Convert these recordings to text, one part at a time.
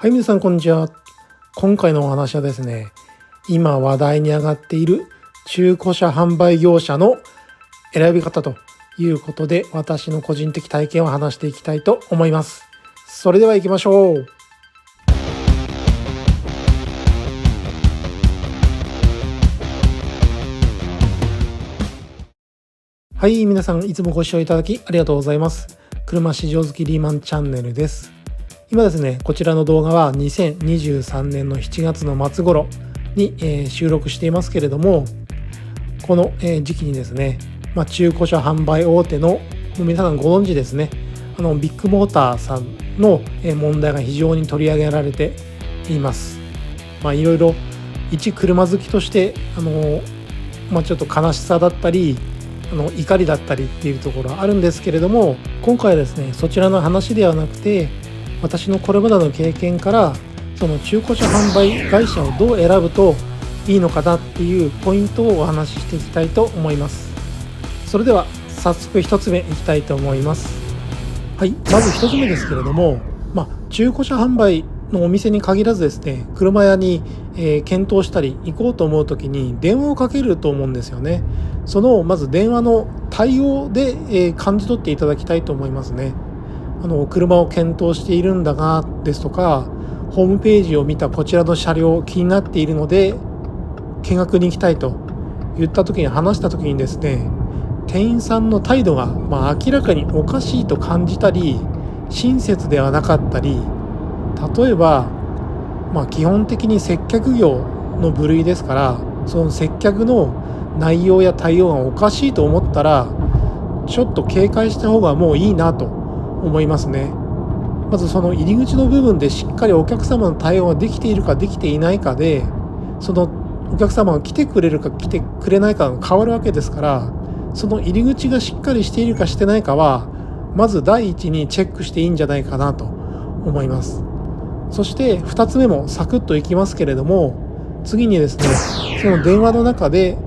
はい、皆さんこんにちは。今回のお話はですね、今話題に上がっている中古車販売業者の選び方ということで、私の個人的体験を話していきたいと思います。それでは行きましょう。はい、皆さんいつもご視聴いただきありがとうございます。車市場好きリーマンチャンネルです。今ですね、こちらの動画は2023年の7月の末頃に、収録していますけれども、この、時期にですね、中古車販売大手の皆さんご存知ですね、ビッグモーターさんの問題が非常に取り上げられています。いろいろ一車好きとしてちょっと悲しさだったり怒りだったりっていうところはあるんですけれども、今回はですねそちらの話ではなくて、私のこれまでの経験からその中古車販売会社をどう選ぶといいのかなっていうポイントをお話ししていきたいと思います。それでは早速1つ目いきたいと思います。はい、まず1つ目ですけれども、中古車販売のお店に限らずですね、車屋に、検討したり行こうと思う時に電話をかけると思うんですよね。そのまず電話の対応で、感じ取っていただきたいと思いますね。車を検討しているんだがですとか、ホームページを見たこちらの車両気になっているので見学に行きたいと言った時に話した時にですね、店員さんの態度が、明らかにおかしいと感じたり親切ではなかったり、例えば、基本的に接客業の部類ですから、その接客の内容や対応がおかしいと思ったらちょっと警戒した方がもういいなと思いますね。まずその入り口の部分でしっかりお客様の対応ができているかできていないかで、そのお客様が来てくれるか来てくれないかが変わるわけですから、その入り口がしっかりしているかしてないかはまず第一にチェックしていいんじゃないかなと思います。そして2つ目もサクッといきますけれども、次にですね、その電話の中で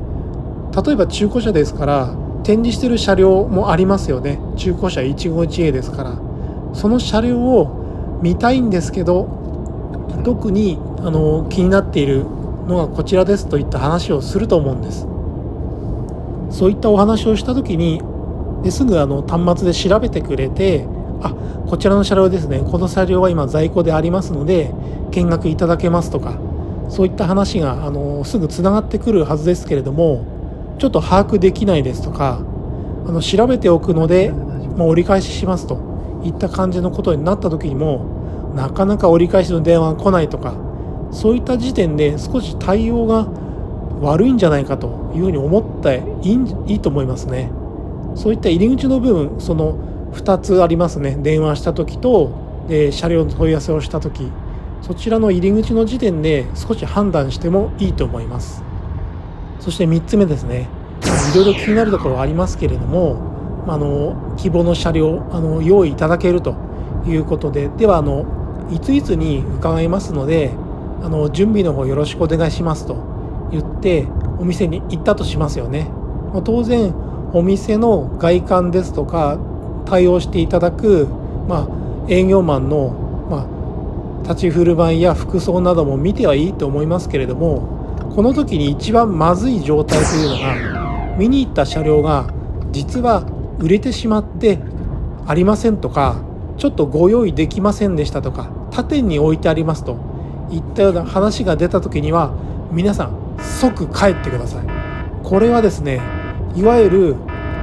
例えば中古車ですから展示している車両もありますよね。中古車 151A ですから、その車両を見たいんですけど、特に気になっているのがこちらですといった話をすると思うんです。そういったお話をした時にすぐ端末で調べてくれて、こちらの車両ですね、この車両は今在庫でありますので見学いただけますとか、そういった話がすぐつながってくるはずですけれども、ちょっと把握できないですとか、調べておくので、折り返ししますといった感じのことになった時にも、なかなか折り返しの電話が来ないとか、そういった時点で少し対応が悪いんじゃないかというふうに思っていいと思いますね。そういった入り口の部分、その2つありますね。電話した時と車両の問い合わせをした時、そちらの入り口の時点で少し判断してもいいと思います。そして3つ目ですね、いろいろ気になるところはありますけれども、希望の車両用意いただけるということで、ではいついつに伺いますので準備の方よろしくお願いしますと言ってお店に行ったとしますよね。当然お店の外観ですとか対応していただく、営業マンの、立ち振る舞いや服装なども見てはいいと思いますけれども、この時に一番まずい状態というのが、見に行った車両が実は売れてしまってありませんとか、ちょっとご用意できませんでしたとか、他店に置いてありますといったような話が出た時には、皆さん即帰ってください。これはですね、いわゆる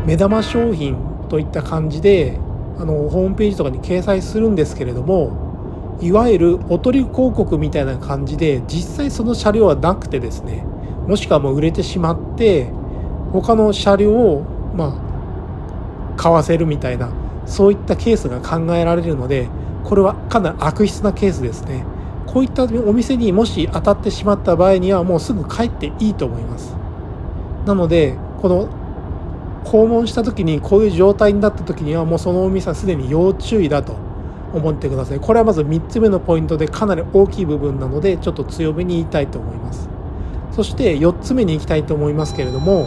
目玉商品といった感じでホームページとかに掲載するんですけれども、いわゆるおとり広告みたいな感じで実際その車両はなくてですね、もしくはもう売れてしまって他の車両を買わせるみたいな、そういったケースが考えられるので、これはかなり悪質なケースですね。こういったお店にもし当たってしまった場合にはもうすぐ帰っていいと思います。なのでこの訪問した時にこういう状態になった時にはもうそのお店はすでに要注意だと思ってください。これはまず3つ目のポイントでかなり大きい部分なので、ちょっと強めに言いたいと思います。そして4つ目に行きたいと思いますけれども、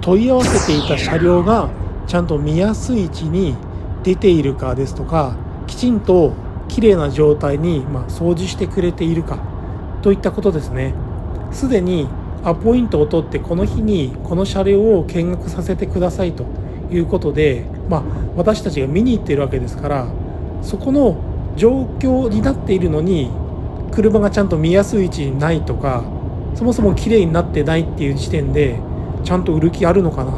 問い合わせていた車両がちゃんと見やすい位置に出ているかですとか、きちんと綺麗な状態に、掃除してくれているかといったことですね。すでにアポイントを取ってこの日にこの車両を見学させてくださいということで、私たちが見に行っているわけですから、そこの状況になっているのに車がちゃんと見やすい位置にないとか、そもそも綺麗になってないっていう時点でちゃんと売る気あるのかな、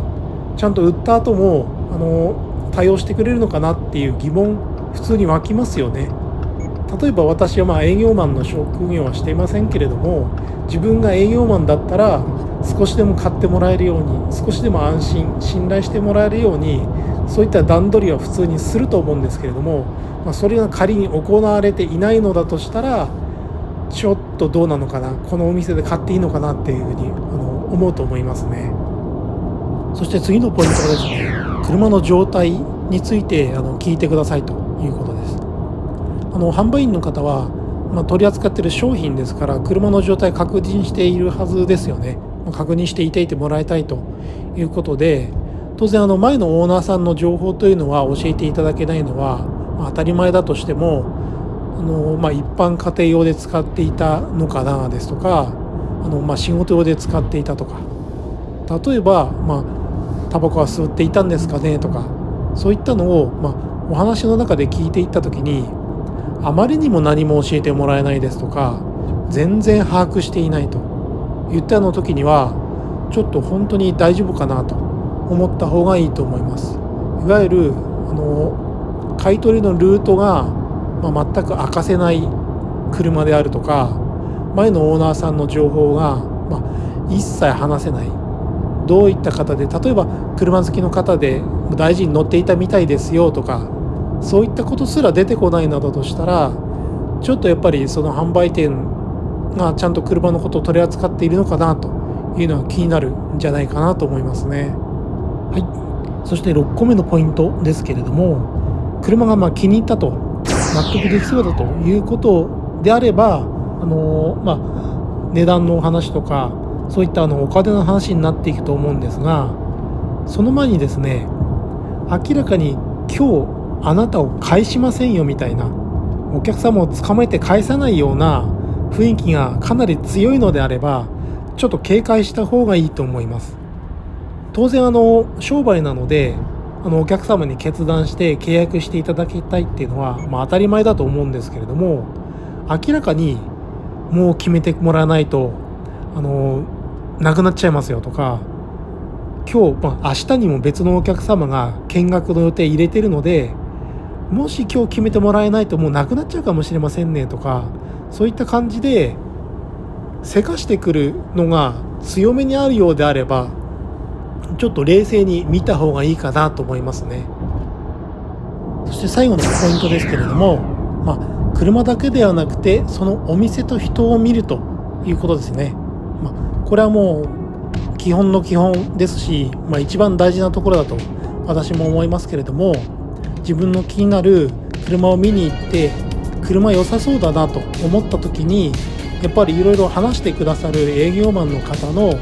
ちゃんと売った後も対応してくれるのかなっていう疑問普通に湧きますよね。例えば私は営業マンの職業はしていませんけれども、自分が営業マンだったら少しでも買ってもらえるように、少しでも安心信頼してもらえるように、そういった段取りは普通にすると思うんですけれども、それが仮に行われていないのだとしたら、ちょっとどうなのかな、このお店で買っていいのかなっていうふうに思うと思いますね。そして次のポイントはですね、車の状態について聞いてくださいということです。販売員の方は、取り扱っている商品ですから、車の状態確認しているはずですよね。確認していてもらいたいということで、当然前のオーナーさんの情報というのは教えていただけないのは、当たり前だとしても、一般家庭用で使っていたのかなですとか、仕事用で使っていたとか、例えばタバコは吸っていたんですかねとか、そういったのを、お話の中で聞いていった時に、あまりにも何も教えてもらえないですとか、全然把握していないといった時には、ちょっと本当に大丈夫かなと思った方がいいと思います。いわゆる買い取りのルートが、全く明かせない車であるとか、前のオーナーさんの情報が、一切話せない、どういった方で、例えば車好きの方で大事に乗っていたみたいですよとか、そういったことすら出てこないなどとしたら、ちょっとやっぱりその販売店がちゃんと車のことを取り扱っているのかなというのは気になるんじゃないかなと思いますね。はい、そして6個目のポイントですけれども、車が気に入ったと、納得できそうだということであれば、値段の話とか、そういったお金の話になっていくと思うんですが、その前にですね、明らかに今日あなたを返しませんよみたいな、お客様を捕まえて返さないような雰囲気がかなり強いのであれば、ちょっと警戒した方がいいと思います。当然商売なので、お客様に決断して契約していただきたいっていうのは、当たり前だと思うんですけれども、明らかにもう決めてもらわないとなくなっちゃいますよとか、今日、明日にも別のお客様が見学の予定入れてるので、もし今日決めてもらえないともうなくなっちゃうかもしれませんねとか、そういった感じでせかしてくるのが強めにあるようであれば、ちょっと冷静に見た方がいいかなと思いますね。そして最後のポイントですけれども、車だけではなくてそのお店と人を見るということですね。これはもう基本の基本ですし、一番大事なところだと私も思いますけれども、自分の気になる車を見に行って車良さそうだなと思った時に、やっぱりいろいろ話してくださる営業マンの方の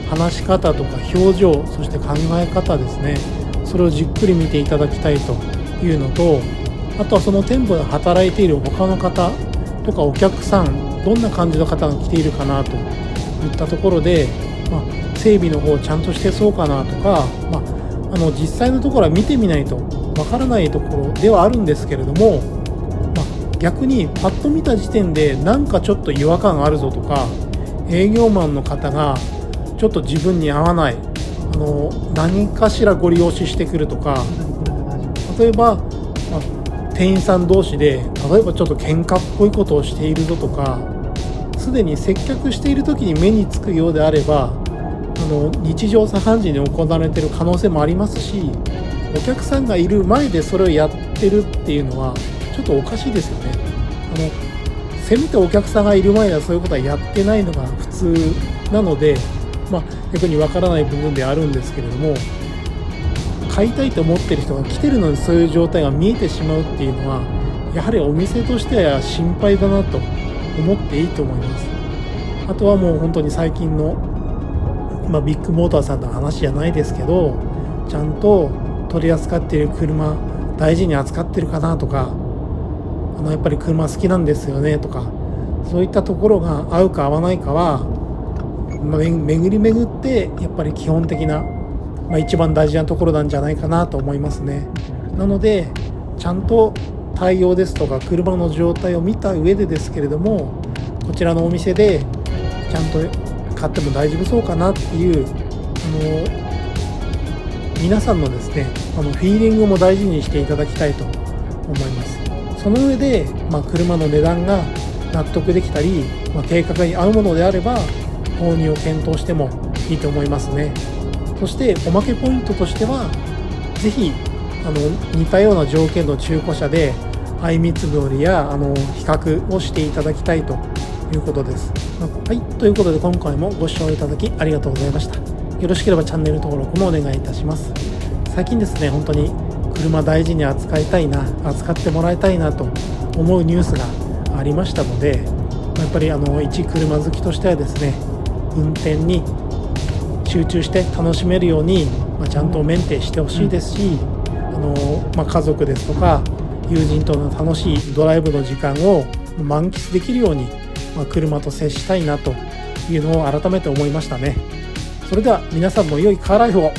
話し方とか表情、そして考え方ですね、それをじっくり見ていただきたいというのと、あとはその店舗で働いている他の方とかお客さん、どんな感じの方が来ているかなといったところで、整備の方ちゃんとしてそうかなとか、実際のところは見てみないとわからないところではあるんですけれども、逆にパッと見た時点でなんかちょっと違和感あるぞとか、営業マンの方がちょっと自分に合わない、何かしらご利用ししてくるとか、例えば、店員さん同士で例えばちょっと喧嘩っぽいことをしているぞとか、すでに接客している時に目につくようであれば、日常茶飯事に行われている可能性もありますし、お客さんがいる前でそれをやってるっていうのはちょっとおかしいですよね。せめてお客さんがいる前ではそういうことはやってないのが普通なので、逆にわからない部分であるんですけれども、買いたいと思ってる人が来てるのにそういう状態が見えてしまうっていうのは、やはりお店としては心配だなと思っていいと思います。あとはもう本当に最近の、ビッグモーターさんの話じゃないですけど、ちゃんと取り扱っている車大事に扱ってるかなとか、やっぱり車好きなんですよねとか、そういったところが合うか合わないかは、巡り巡ってやっぱり基本的な、一番大事なところなんじゃないかなと思いますね。なのでちゃんと対応ですとか車の状態を見た上でですけれども、こちらのお店でちゃんと買っても大丈夫そうかなっていう皆さんのですねフィーリングも大事にしていただきたいと思います。その上で、車の値段が納得できたり、計画に合うものであれば購入を検討してもいいと思いますね。そしておまけポイントとしては、ぜひ似たような条件の中古車で相見積もりや比較をしていただきたいということです。はい、ということで今回もご視聴いただきありがとうございました。よろしければチャンネル登録もお願いいたします。最近ですね、本当に車大事に扱いたいな、扱ってもらいたいなと思うニュースがありましたので、やっぱり一車好きとしてはですね、運転に集中して楽しめるように、ちゃんとメンテしてほしいですし、家族ですとか友人との楽しいドライブの時間を満喫できるように、車と接したいなというのを改めて思いましたね。それでは皆さんも良いカーライフを。